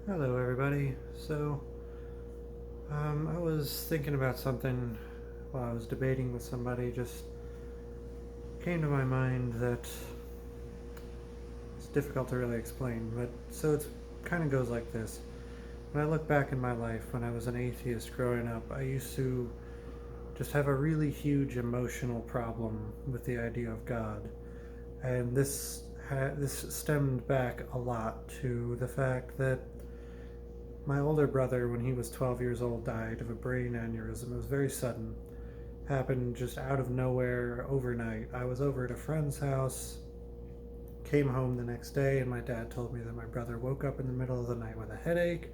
Hello, everybody. I was thinking about something while I was debating with somebody. Just came to my mind that it's difficult to really explain, but so it kind of goes like this. When I look back in my life, when I was an atheist growing up, I used to just have a really huge emotional problem with the idea of God, and this stemmed back a lot to the fact that my older brother, when he was 12 years old, died of a brain aneurysm. It was very sudden. Happened just out of nowhere overnight. I was over at a friend's house, came home the next day, and my dad told me that my brother woke up in the middle of the night with a headache.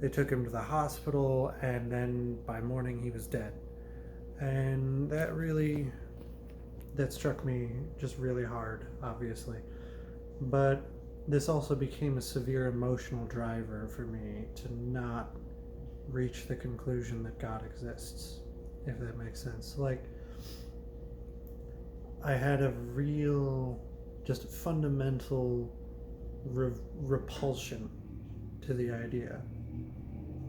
They took him to the hospital, and then by morning he was dead. And that struck me just really hard, obviously. But this also became a severe emotional driver for me to not reach the conclusion that God exists, if that makes sense. Like, I had a real, just fundamental repulsion to the idea.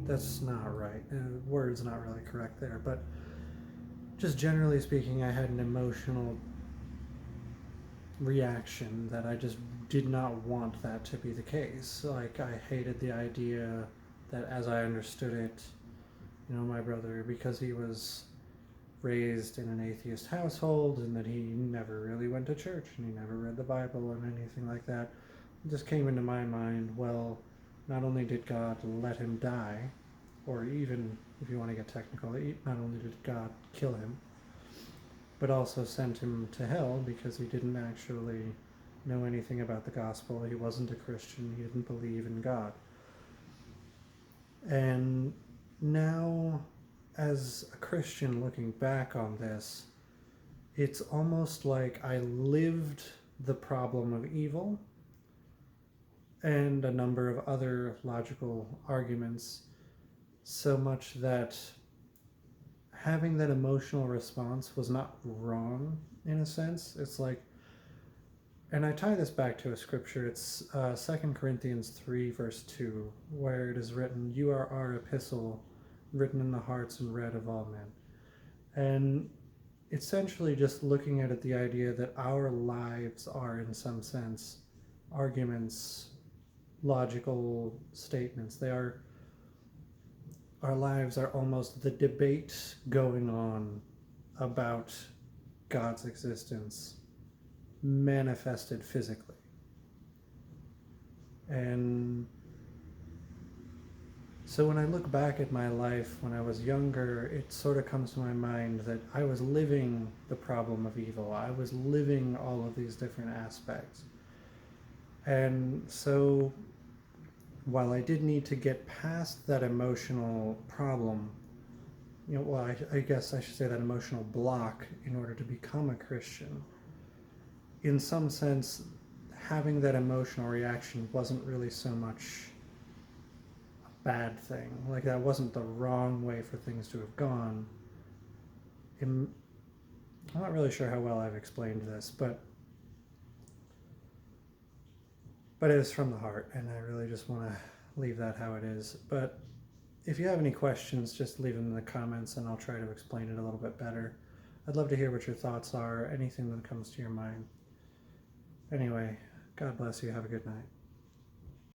That's not right. Word's not really correct there, but just generally speaking, I had an emotional reaction that I just did not want that to be the case. Like, I hated the idea that, as I understood it, my brother, because he was raised in an atheist household and that he never really went to church and he never read the Bible and anything like that, it just came into my mind, well, not only did God let him die, or even, if you want to get technical, not only did God kill him, but also sent him to hell because he didn't actually know anything about the gospel. He wasn't a Christian. He didn't believe in God. And now, as a Christian looking back on this, it's almost like I lived the problem of evil and a number of other logical arguments so much that having that emotional response was not wrong in a sense. It's like, and I tie this back to a scripture. It's 2 Corinthians 3 verse 2, where it is written, "You are our epistle, written in the hearts and read of all men." And essentially just looking at it, the idea that our lives are, in some sense, arguments, logical statements. Our lives are almost the debate going on about God's existence manifested physically. And so when I look back at my life when I was younger, it sort of comes to my mind that I was living the problem of evil. I was living all of these different aspects. And so while I did need to get past that emotional problem, I guess I should say that emotional block in order to become a Christian, in some sense, having that emotional reaction wasn't really so much a bad thing. Like, that wasn't the wrong way for things to have gone. I'm not really sure how well I've explained this, but it is from the heart, and I really just want to leave that how it is. But if you have any questions, just leave them in the comments and I'll try to explain it a little bit better. I'd love to hear what your thoughts are, anything that comes to your mind. Anyway, God bless you. Have a good night.